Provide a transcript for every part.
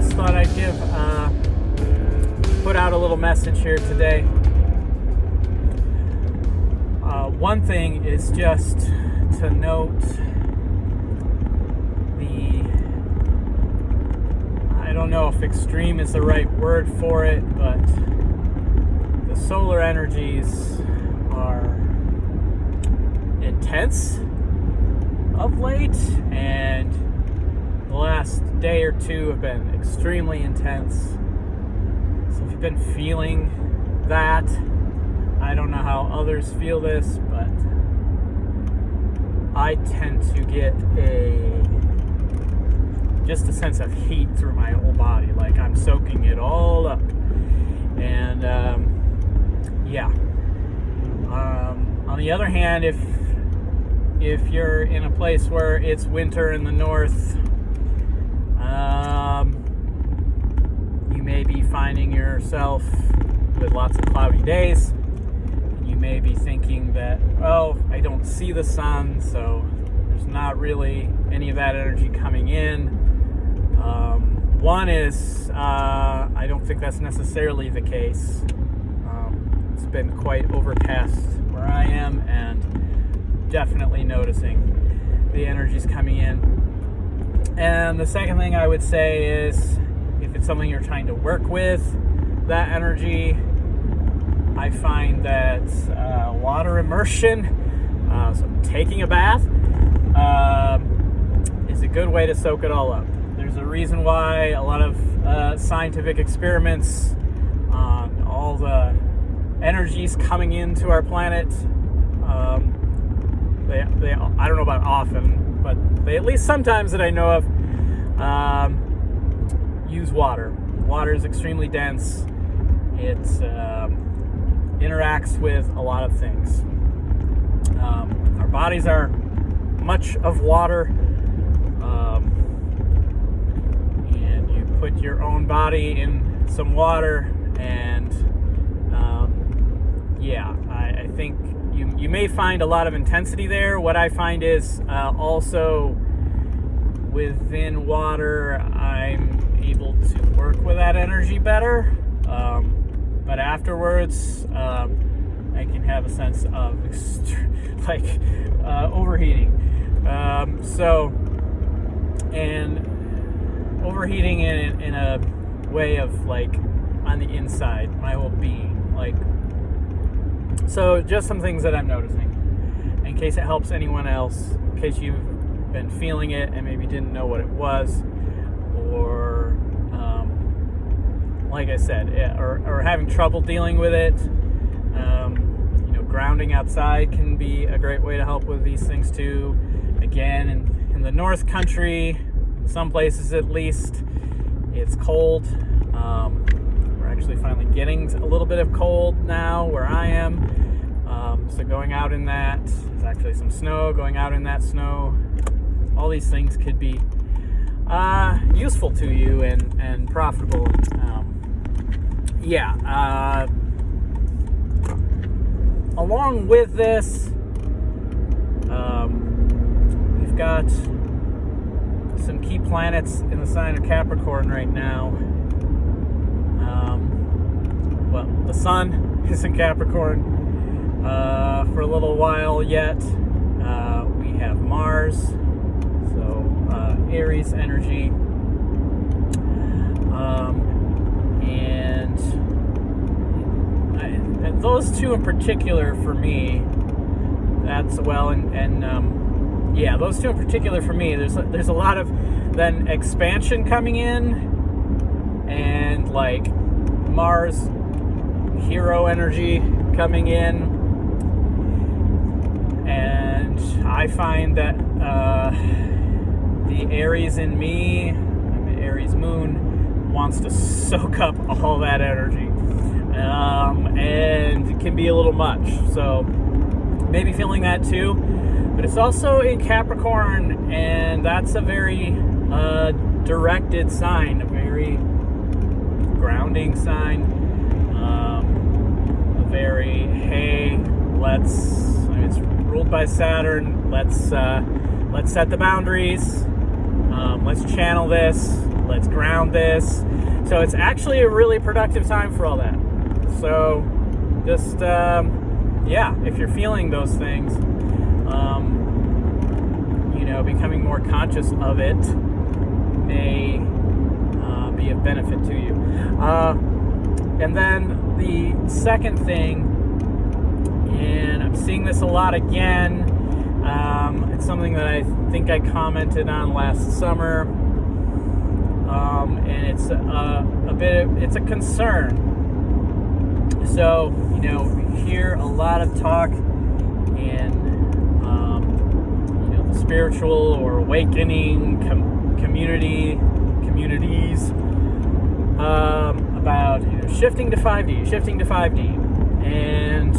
just thought I'd put out a little message here today. One thing is just to note I don't know if extreme is the right word for it, but the solar energies are intense of late, and the last day or two have been extremely intense. So if you've been feeling that, I don't know how others feel this, but I tend to get just a sense of heat through my whole body, like I'm soaking it all up. And on the other hand, if you're in a place where it's winter in the north, you may be finding yourself with lots of cloudy days. You may be thinking that, oh, I don't see the sun, so there's not really any of that energy coming in. One is, I don't think that's necessarily the case. It's been quite overcast where I am, and definitely noticing the energies coming in. And the second thing I would say is, if it's something you're trying to work with, that energy, I find that water immersion, so taking a bath, is a good way to soak it all up. There's a reason why a lot of scientific experiments on all the energies coming into our planet, they I don't know about often, but they, at least sometimes that I know of, use water. Water is extremely dense. It interacts with a lot of things. Our bodies are much of water, and you put your own body in some water, and I think you may find a lot of intensity there. What I find is also within water, I'm able to work with that energy better, but afterwards I can have a sense of overheating. And overheating in a way of like on the inside, my whole being. So just some things that I'm noticing, in case it helps anyone else, in case you've been feeling it and maybe didn't know what it was, or like I said, or having trouble dealing with it. Grounding outside can be a great way to help with these things too. Again, in the North Country, some places at least, it's cold. We're actually finally getting a little bit of cold now where I am. So going out in that, there's actually some snow, going out in that snow, all these things could be useful to you and profitable. Along with this, we've got some key planets in the sign of Capricorn right now. The sun is in Capricorn for a little while yet. We have Mars, so Aries energy, and those two in particular for me. Those two in particular for me. There's a lot of then expansion coming in, and like Mars hero energy coming in, and I find that the Aries in me, the Aries moon, wants to soak up all that energy, and it can be a little much. So maybe feeling that too. But it's also in Capricorn, and that's a very directed sign, a very grounding sign, a very, hey, it's ruled by Saturn, let's set the boundaries, let's channel this, let's ground this. So it's actually a really productive time for all that. So just, if you're feeling those things, becoming more conscious of it may be of benefit to you. And then the second thing, and I'm seeing this a lot again, it's something that I think I commented on last summer, and it's it's a concern. So, we hear a lot of talk in the spiritual or awakening communities about shifting to 5D, and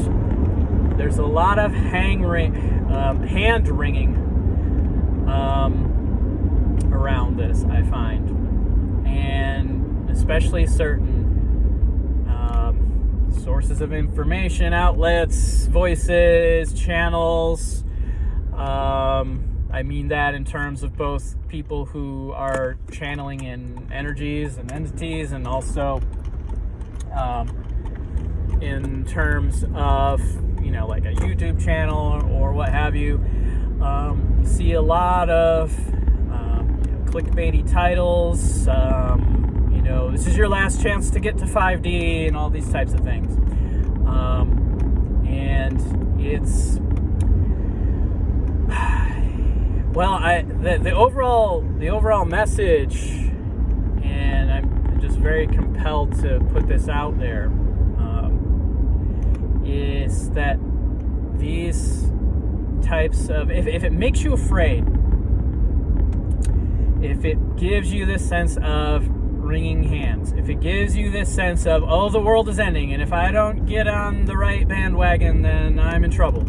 there's a lot of hand wringing around this, I find, and especially certain sources of information, outlets, voices, channels. I mean that in terms of both people who are channeling in energies and entities, and also in terms of, like a YouTube channel or what have you. You see a lot of clickbaity titles, this is your last chance to get to 5D, and all these types of things. And it's, the overall message, and I'm just very compelled to put this out there, is that these types of, if it makes you afraid, if it gives you this sense of wringing hands, if it gives you this sense of, oh, the world is ending, and if I don't get on the right bandwagon, then I'm in trouble.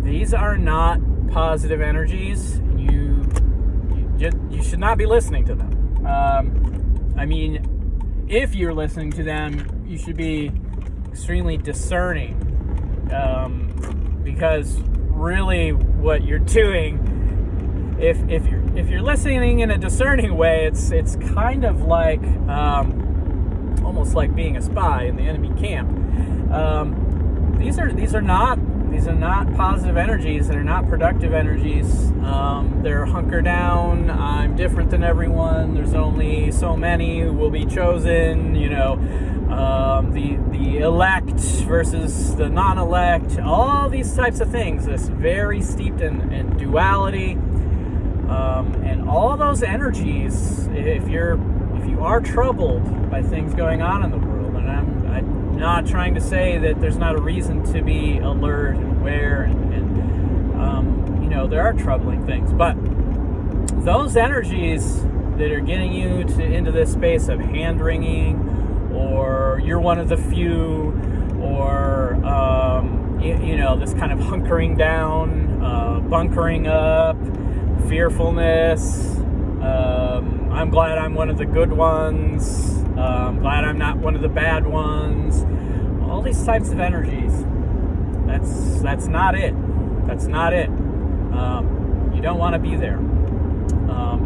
These are not positive energies. You should not be listening to them. If you're listening to them, you should be extremely discerning, because really what you're doing, if you're listening in a discerning way, it's kind of like almost like being a spy in the enemy camp. These are not positive energies. They're not productive energies. They're hunker down. I'm different than everyone. There's only so many who will be chosen. The elect versus the non-elect. All these types of things. This very steeped in duality. And all those energies, if you are troubled by things going on in the world, and I'm not trying to say that there's not a reason to be alert and aware, and there are troubling things, but those energies that are getting you into this space of hand-wringing, or you're one of the few, or this kind of hunkering down, bunkering up, fearfulness, I'm glad I'm one of the good ones, I'm glad I'm not one of the bad ones, all these types of energies, that's not it. You don't want to be there.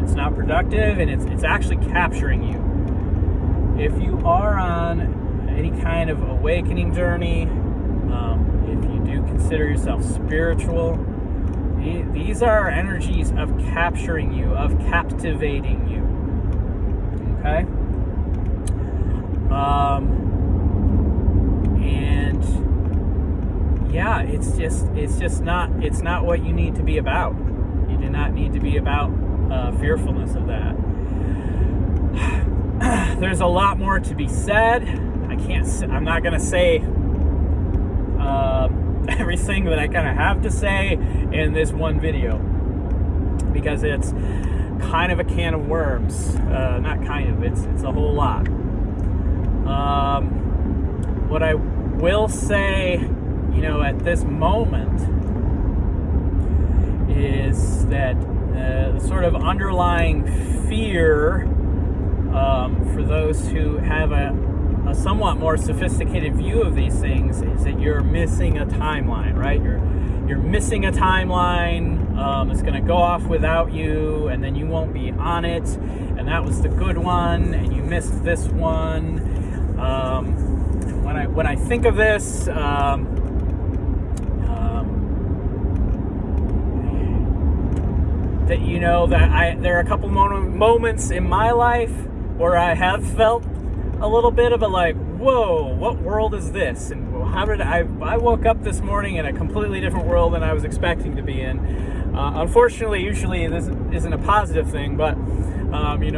It's not productive, and it's actually capturing you. If you are on any kind of awakening journey, if you do consider yourself spiritual, these are energies of capturing you, of captivating you. Okay? it's not what you need to be about. You do not need to be about fearfulness of that. There's a lot more to be said. I'm not going to say everything that I kind of have to say in this one video, because it's kind of a can of worms. Not kind of, it's a whole lot. What I will say, at this moment, is that the sort of underlying fear for those who have a somewhat more sophisticated view of these things is that you're missing a timeline, right? You're missing a timeline. is going to go off without you, and then you won't be on it, and that was the good one, and you missed this one. When I think of this, that there are a couple moments in my life where I have felt a little bit of a like, whoa, what world is this? And how did I woke up this morning in a completely different world than I was expecting to be in. Unfortunately, usually this isn't a positive thing, but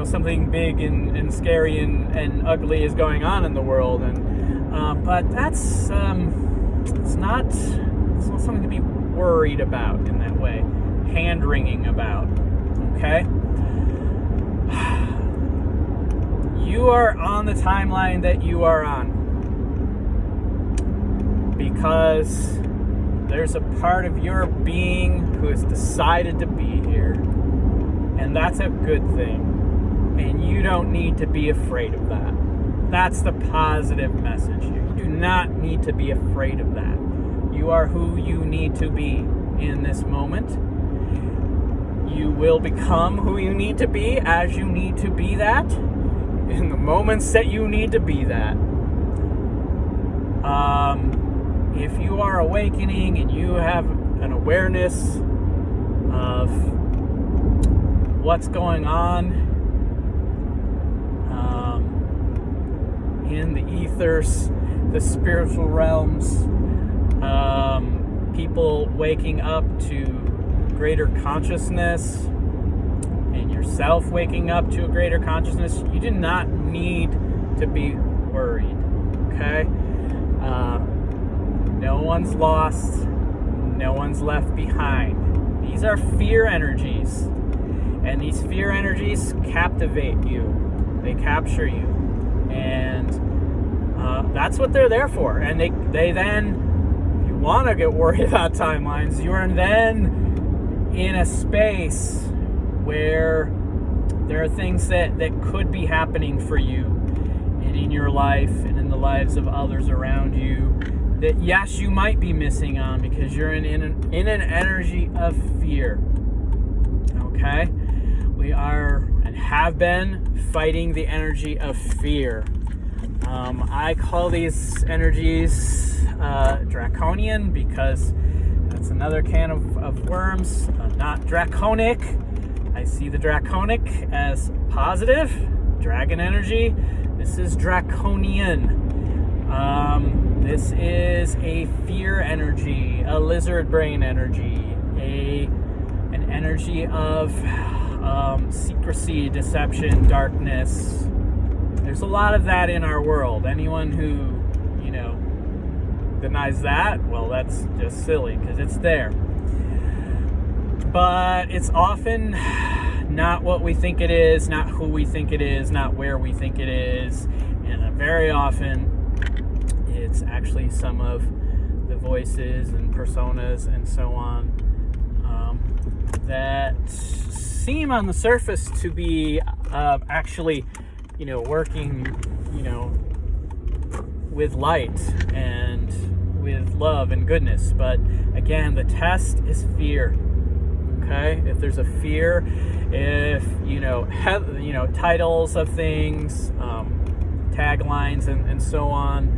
something big and scary and ugly is going on in the world, and but that's it's not something to be worried about in that way, hand-wringing about. Okay, you are on the timeline that you are on because there's a part of your being who has decided to be here, and that's a good thing, and you don't need to be afraid of that. That's the positive message here. You do not need to be afraid of that. You are who you need to be in this moment. You will become who you need to be as you need to be that in the moments that you need to be that. If you are awakening and you have an awareness of what's going on in the ethers, the spiritual realms, people waking up to greater consciousness, and yourself waking up to a greater consciousness, you do not need to be worried, okay? No one's lost. No one's left behind. These are fear energies. And these fear energies captivate you. They capture you. And that's what they're there for. And they then, if you want to get worried about timelines, you are then in a space where there are things that could be happening for you and in your life and in the lives of others around you that, yes, you might be missing on because you're in an energy of fear. Okay? We are and have been fighting the energy of fear. I call these energies draconian because that's another can of worms, not draconic. I see the draconic as positive, dragon energy. This is draconian. This is a fear energy, a lizard brain energy, an energy of secrecy, deception, darkness. There's a lot of that in our world. Anyone who, denies that, well, that's just silly because it's there. But it's often not what we think it is, not who we think it is, not where we think it is, and very often it's actually some of the voices and personas and so on that seem on the surface to be actually, working, with light and with love and goodness. But again, the test is fear. Okay? If there's a fear, if, titles of things, taglines and so on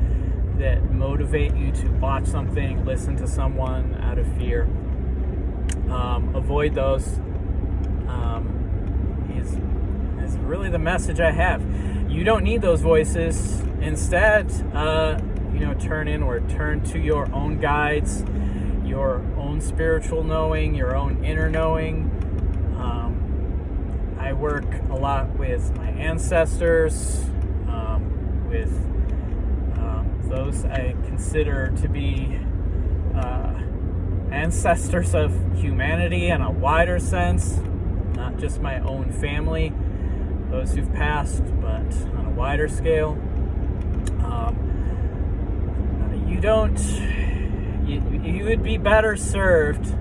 that motivate you to watch something, listen to someone out of fear, avoid those, is really the message I have. You don't need those voices. Instead, turn inward, turn to your own guides, your own spiritual knowing, your own inner knowing. I work a lot with my ancestors, with those I consider to be ancestors of humanity in a wider sense, not just my own family, those who've passed, but on a wider scale. You would be better served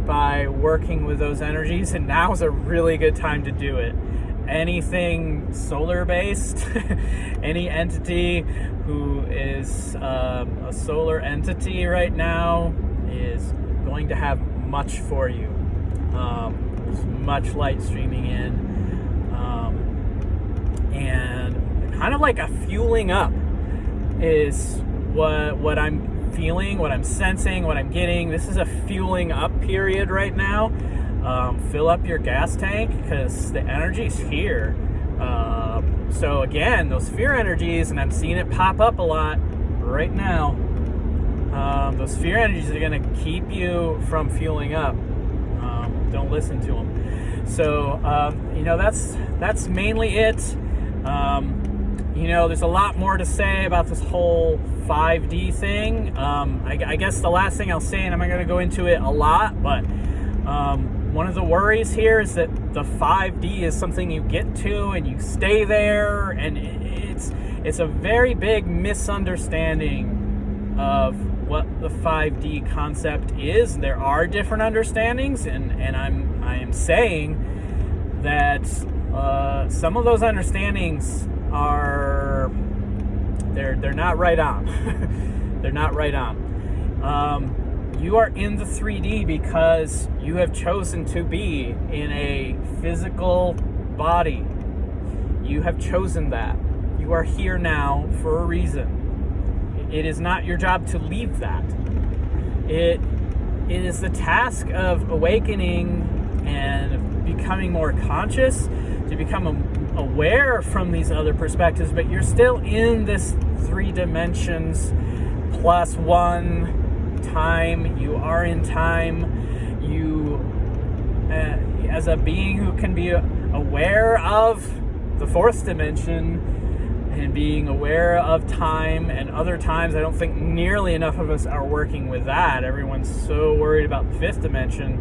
by working with those energies, and now's a really good time to do it. Anything solar based, any entity who is a solar entity right now is going to have much for you. There's much light streaming in. And kind of like a fueling up is what I'm feeling, what I'm sensing, what I'm getting. This is a fueling up period right now. Fill up your gas tank because the energy's here. So again, those fear energies, and I'm seeing it pop up a lot right now. Those fear energies are going to keep you from fueling up. Don't listen to them. So, that's mainly it. There's a lot more to say about this whole 5D thing. I guess the last thing I'll say, and I'm not going to go into it a lot, but one of the worries here is that the 5D is something you get to and you stay there, and it's a very big misunderstanding of what the 5D concept is. There are different understandings, and I am saying that some of those understandings are they're not right on. They're not right on. You are in the 3D because you have chosen to be in a physical body. You have chosen that. You are here now for a reason. It is not your job to leave that. It is the task of awakening and becoming more conscious, to become aware from these other perspectives, but you're still in this 3 dimensions plus 1 time. You are in time. You, as a being who can be aware of the 4th dimension and being aware of time and other times, I don't think nearly enough of us are working with that. Everyone's so worried about the 5th dimension.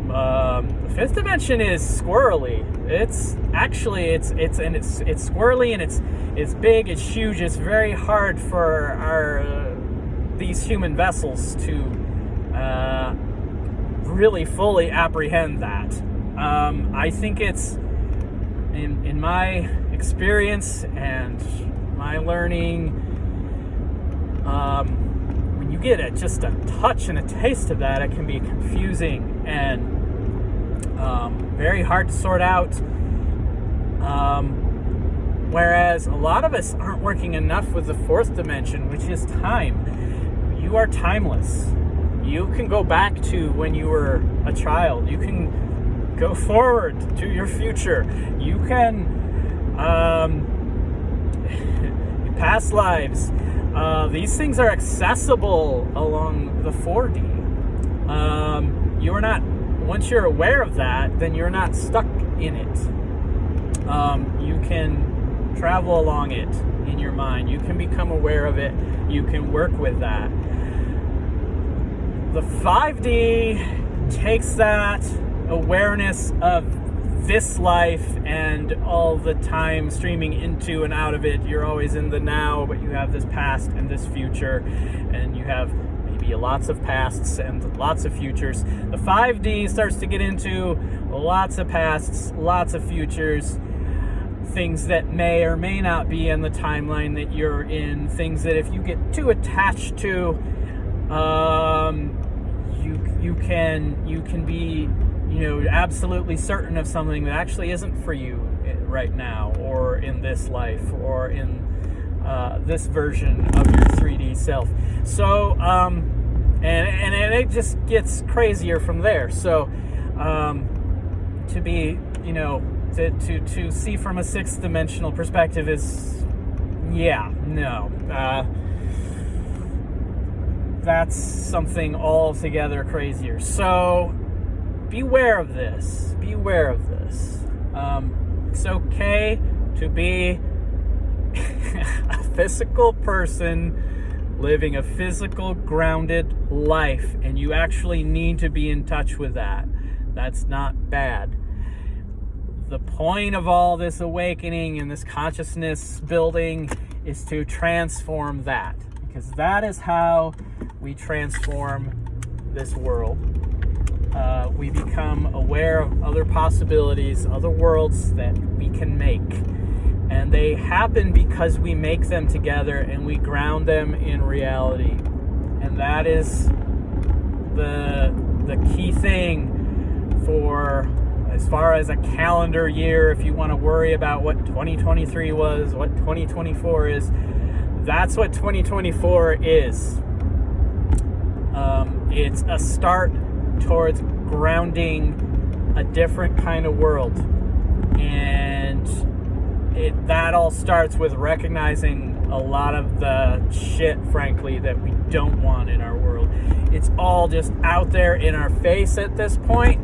The 5th dimension is squirrely. It's squirrely, and it's big, it's huge. It's very hard for these human vessels to really fully apprehend that. I think it's in my experience and my learning, when you get just a touch and a taste of that, it can be confusing and very hard to sort out. Whereas a lot of us aren't working enough with the 4th dimension, which is time. You are timeless. You can go back to when you were a child. You can go forward to your future. You can past lives. These things are accessible along the 4D. You are not, once you're aware of that, then you're not stuck in it. You can travel along it in your mind. You can become aware of it. You can work with that. The 5D takes that awareness of this life and all the time streaming into and out of it. You're always in the now, but you have this past and this future, and you have maybe lots of pasts and lots of futures. The 5D starts to get into lots of pasts, lots of futures, things that may or may not be in the timeline that you're in, things that if you get too attached to, you can be absolutely certain of something that actually isn't for you right now, or in this life, or in this version of your 3D self. So, and it just gets crazier from there. So, to be, to see from a 6th dimensional perspective is, that's something altogether crazier. So, beware of this. Beware of this. It's okay to be a physical person living a physical, grounded life, and you actually need to be in touch with that. That's not bad. The point of all this awakening and this consciousness building is to transform that, because that is how we transform this world. We become aware of other possibilities, other worlds that we can make. And they happen because we make them together and we ground them in reality. And that is the key thing for as far as a calendar year. If you want to worry about what 2023 was, what 2024 is, that's what 2024 is. It's a start towards grounding a different kind of world. And that all starts with recognizing a lot of the shit, frankly, that we don't want in our world. It's all just out there in our face at this point.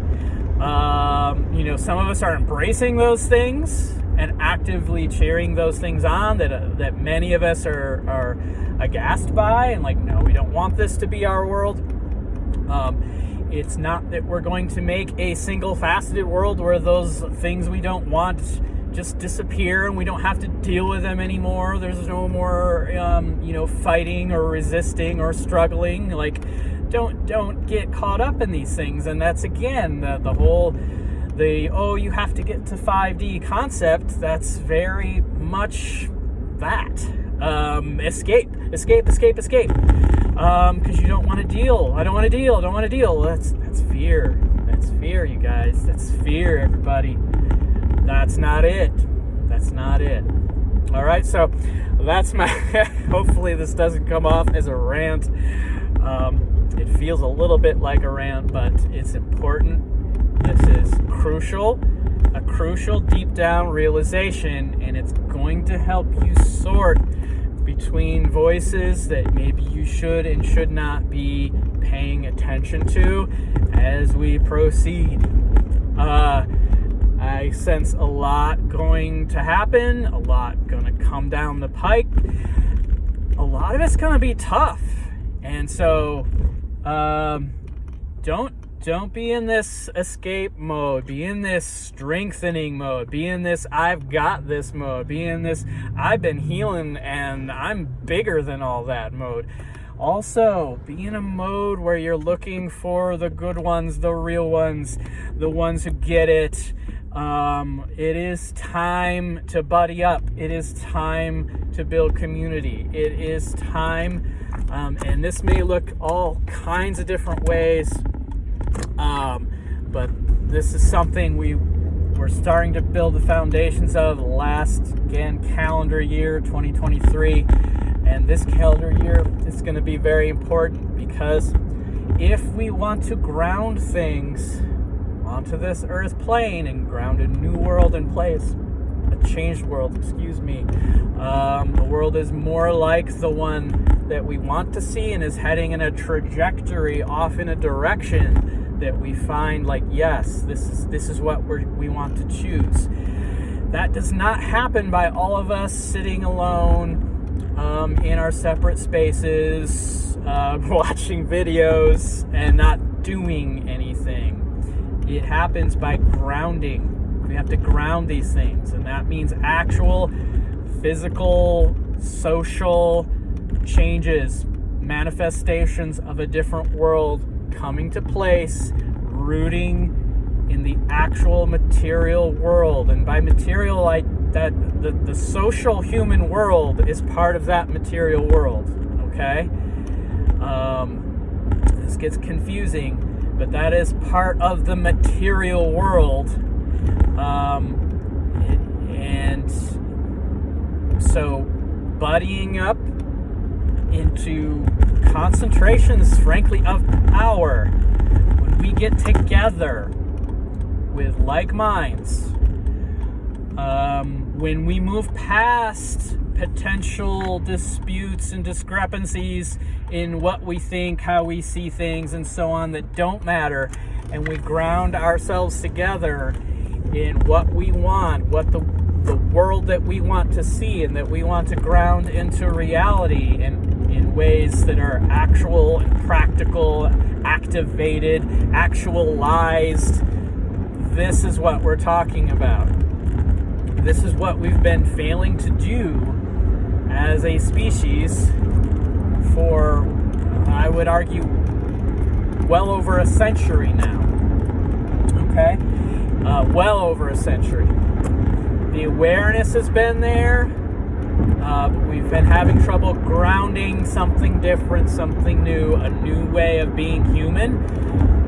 Some of us are embracing those things and actively cheering those things on that many of us are aghast by, and like, no, we don't want this to be our world. It's not that we're going to make a single faceted world where those things we don't want just disappear and we don't have to deal with them anymore. There's no more, fighting or resisting or struggling. Like, don't get caught up in these things. And that's, again, the whole, you have to get to 5D concept. That's very much that. Escape. Because you don't want to deal. I don't want to deal. That's fear. That's fear, you guys. That's fear, everybody. That's not it. All right, so that's my... Hopefully this doesn't come off as a rant. It feels a little bit like a rant, but it's important. This is a crucial deep down realization, and it's going to help you sort between voices that maybe you should and should not be paying attention to as we proceed. I sense a lot going to happen, a lot going to come down the pike. A lot of it's going to be tough. And so don't be in this escape mode. Be in this strengthening mode. Be in this I've got this mode. Be in this I've been healing and I'm bigger than all that mode. Also, be in a mode where you're looking for the good ones, the real ones, the ones who get it. It is time to buddy up. It is time to build community. It is time, and this may look all kinds of different ways, but this is something we're starting to build the foundations of last, again, calendar year 2023. And this calendar year is going to be very important, because if we want to ground things onto this earth plane and ground a new world in place, a changed world, a world is more like the one that we want to see and is heading in a trajectory off in a direction that we find like, yes, this is what we want to choose. That does not happen by all of us sitting alone in our separate spaces, watching videos and not doing anything. It happens by grounding. We have to ground these things, and that means actual physical, social changes, manifestations of a different world coming to place, rooting in the actual material world. And by material, the social human world is part of that material world, okay? This gets confusing, but that is part of the material world. And so buddying up into concentrations, frankly, of power, when we get together with like minds, when we move past potential disputes and discrepancies in what we think, how we see things, and so on, that don't matter, and we ground ourselves together in what we want, what the world that we want to see and that we want to ground into reality in ways that are actual and practical, activated, actualized. This is what we're talking about. This is what we've been failing to do as a species for, I would argue, well over a century now. Okay? Well over a century. The awareness has been there. We've been having trouble grounding something different, something new, a new way of being human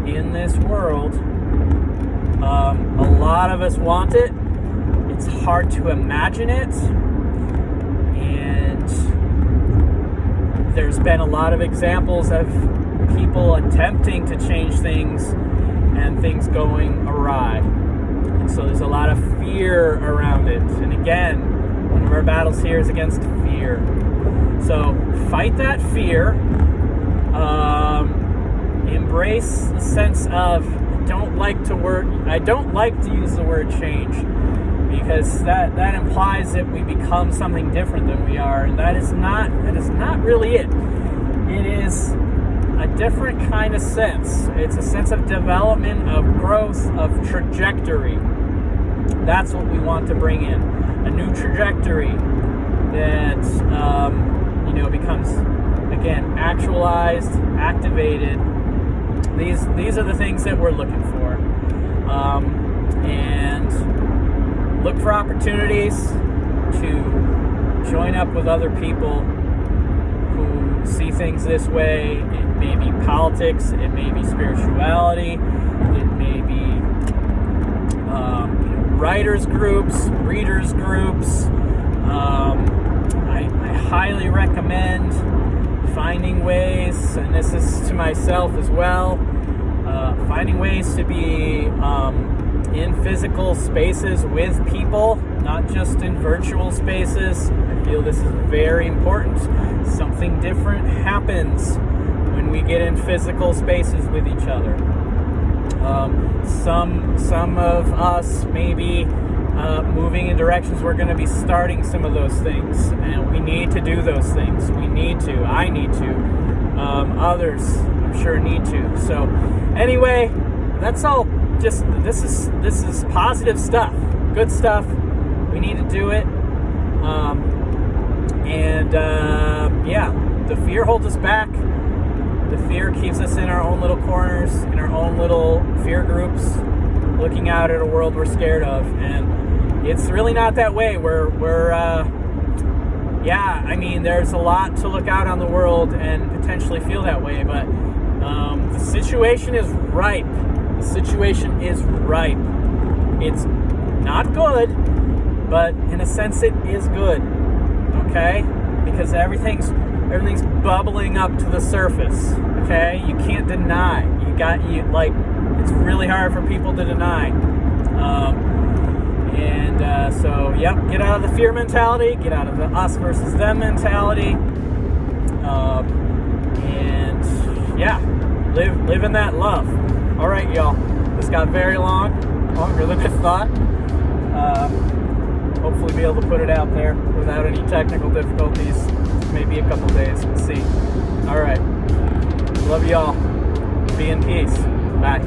in this world. A lot of us want it. It's hard to imagine it. And there's been a lot of examples of people attempting to change things and things going awry. And so there's a lot of fear around it. And again, one of our battles here is against fear. So fight that fear. Embrace the sense of I don't like to use the word change, because that implies that we become something different than we are, and that is not really it. It is a different kind of sense. It's a sense of development, of growth, of trajectory. That's what we want to bring in. A new trajectory that becomes, again, actualized, activated. These are the things that we're looking for. And look for opportunities to join up with other people who see things this way. It may be politics, it may be spirituality, it may be writers groups, readers groups. I highly recommend finding ways, and this is to myself as well, finding ways to be in physical spaces with people, not just in virtual spaces. I feel this is very important. Something different happens when we get in physical spaces with each other. Some of us may be moving in directions we're going to be starting some of those things, and we need to do those things. I need to. Others, I'm sure, need to. So anyway, that's all. Just this is positive stuff, good stuff. We need to do it. The fear holds us back. The fear keeps us in our own little corners, in our own little fear groups, looking out at a world we're scared of. And it's really not that way. There's a lot to look out on the world and potentially feel that way, but the situation is ripe. The situation is ripe. It's not good, but in a sense it is good. Okay? Because everything's bubbling up to the surface. Okay? You can't deny. It's really hard for people to deny. Get out of the fear mentality, get out of the us versus them mentality, live in that love. All right, y'all. This got very longer than I thought. Hopefully be able to put it out there without any technical difficulties. Maybe a couple days, we'll see. All right. Love y'all. Be in peace. Bye.